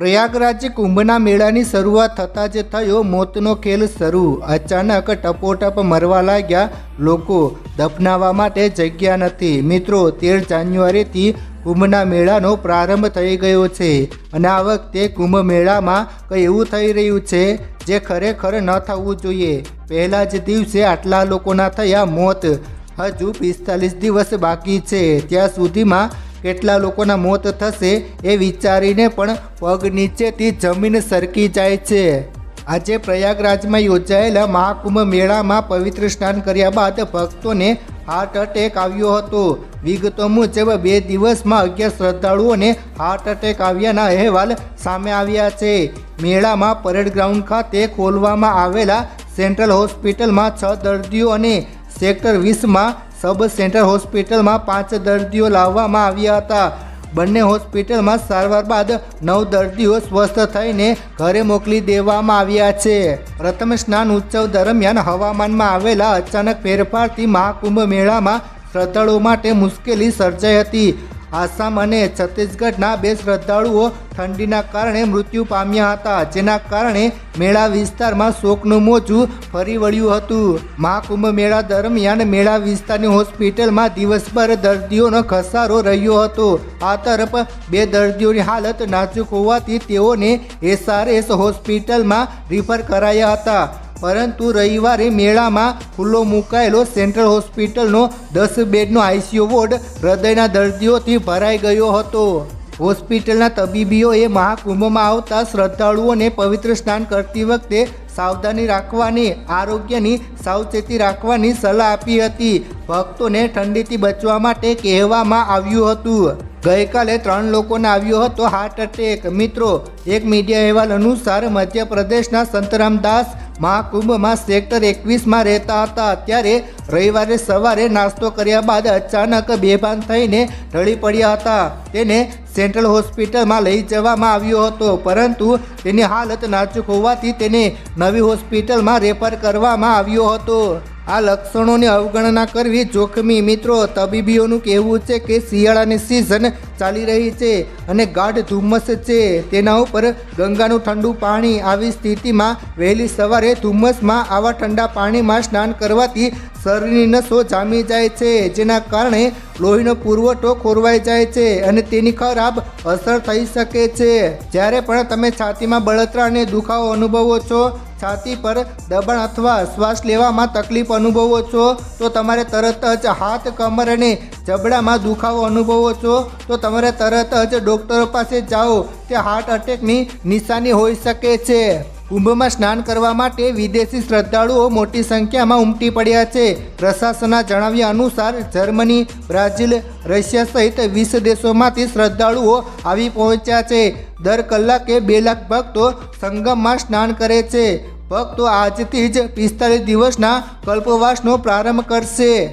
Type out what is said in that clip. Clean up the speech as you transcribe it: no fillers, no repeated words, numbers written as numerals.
પ્રયાગરાજ કુંભના મેળાની શરૂઆત થતાં જ થયો મોતનો ખેલ શરૂ। અચાનક ટપોટપ મરવા લાગ્યા લોકો, દફનાવવા માટે જગ્યા નથી। મિત્રો, 13 જાન્યુઆરીથી કુંભના મેળાનો પ્રારંભ થઈ ગયો છે અને આ વખતે કુંભ મેળામાં કંઈ એવું થઈ રહ્યું છે જે ખરેખર ન થવું જોઈએ। પહેલા જ દિવસે આટલા લોકોના થયા મોત। હજુ 45 દિવસ બાકી છે, ત્યાં સુધીમાં કેટલા લોકોના મોત થશે એ વિચારીને પણ પગ નીચેથી જમીન સરકી જાય છે। આજે પ્રયાગરાજમાં યોજાયેલા મહાકુંભ મેળામાં પવિત્ર સ્નાન કર્યા બાદ ભક્તોને હાર્ટ એટેક આવ્યો હતો। વિગતો મુજબ 2 દિવસમાં 11 શ્રદ્ધાળુઓને હાર્ટ એટેક આવ્યાના અહેવાલ સામે આવ્યા છે। મેળામાં પરેડ ગ્રાઉન્ડ ખાતે ખોલવામાં આવેલા સેન્ટ્રલ હોસ્પિટલમાં 6 દર્દીઓ અને સેક્ટર 20માં સબ સેન્ટ્રલ હોસ્પિટલમાં 5 દર્દીઓ લાવવામાં આવ્યા હતા। બંને હોસ્પિટલમાં સારવાર બાદ 9 દર્દીઓ સ્વસ્થ થઈને ઘરે મોકલી દેવામાં આવ્યા છે। પ્રથમ સ્નાન ઉત્સવ દરમિયાન હવામાનમાં આવેલા અચાનક ફેરફારથી મહાકુંભ મેળામાં શ્રદ્ધાળુઓ માટે મુશ્કેલી સર્જાઈ હતી। આસામ અને છત્તીસગઢના 2 શ્રદ્ધાળુઓ ઠંડીના કારણે મૃત્યુ પામ્યા હતા, જેના કારણે મેળા વિસ્તારમાં શોકનું મોજું ફરી વળ્યું હતું। મહાકુંભ મેળા દરમિયાન મેળા વિસ્તારની હોસ્પિટલમાં દિવસભર દર્દીઓનો ઘસારો રહ્યો હતો। આ તરફ 2 દર્દીઓની હાલત નાજુક હોવાથી તેઓને SRS હોસ્પિટલમાં રિફર કરાયા હતા, પરંતુ રવિવારે મેળામાં ખુલ્લો મુકાયેલો સેન્ટ્રલ હોસ્પિટલનો 10 બેડનો ICU વોર્ડ હૃદયના દર્દીઓથી ભરાઈ ગયો હતો। હોસ્પિટલના તબીબોએ મહાકુંભમાં આવતા શ્રદ્ધાળુઓને પવિત્ર સ્નાન કરતી વખતે સાવધાની રાખવાની, આરોગ્યની સાવચેતી રાખવાની સલાહ આપી હતી। ભક્તોને ઠંડીથી બચવા માટે કહેવામાં આવ્યું હતું। ગઈકાલે 3 લોકોને આવ્યો હતો હાર્ટ એટેક। મિત્રો, એક મીડિયા અહેવાલ અનુસાર મધ્યપ્રદેશના સંતરામદાસ મહાકુંભમાં સેક્ટર 21માં રહેતા હતા, ત્યારે રવિવારે સવારે નાસ્તો કર્યા બાદ અચાનક બેભાન થઈને ઢળી પડ્યા હતા। તેને સેન્ટ્રલ હોસ્પિટલમાં લઈ જવામાં આવ્યો હતો, પરંતુ તેની હાલત નાજુક હોવાથી તેને નવી હોસ્પિટલમાં રેફર કરવામાં આવ્યો હતો। આ લક્ષણોની અવગણના કરવી જોખમી। મિત્રો, તબીબીઓનું કહેવું છે કે શિયાળાની સિઝન ચાલી રહી છે અને ગાઢ ધુમ્મસ છે, તેના ઉપર ગંગાનું ઠંડુ પાણી। આવી સ્થિતિમાં વહેલી સવારે ધુમ્મસમાં આવા ઠંડા પાણીમાં સ્નાન કરવાથી શરીરની નસો જામી જાય છે, જેના કારણે લોહીનો પુરવઠો ખોરવાઈ જાય છે અને તેની ખરાબ અસર થઈ શકે છે। જ્યારે પણ તમે છાતીમાં બળતરા અને દુખાવો અનુભવો છો, છાતી પર દબાણ અથવા શ્વાસ લેવામાં તકલીફ અનુભવો છો, તો તમારે તરત જ હાથ, કમર અને જબડામાં દુખાવો અનુભવો છો તો તમારે તરત જ ડૉક્ટર પાસે જાઓ। તે હાર્ટ એટેકની નિશાની હોઈ શકે છે। કુંભમાં સ્નાન કરવા માટે વિદેશી શ્રદ્ધાળુઓ મોટી સંખ્યામાં ઉમટી પડ્યા છે। પ્રશાસનના જણાવ્યા અનુસાર જર્મની, બ્રાઝિલ, રશિયા સહિત 20 દેશોમાંથી શ્રદ્ધાળુઓ આવી પહોંચ્યા છે। દર કલાકે 2 લાખ ભક્તો સંગમમાં સ્નાન કરે છે। ભક્તો આજથી જ 45 દિવસના કલ્પવાસનો પ્રારંભ કરશે।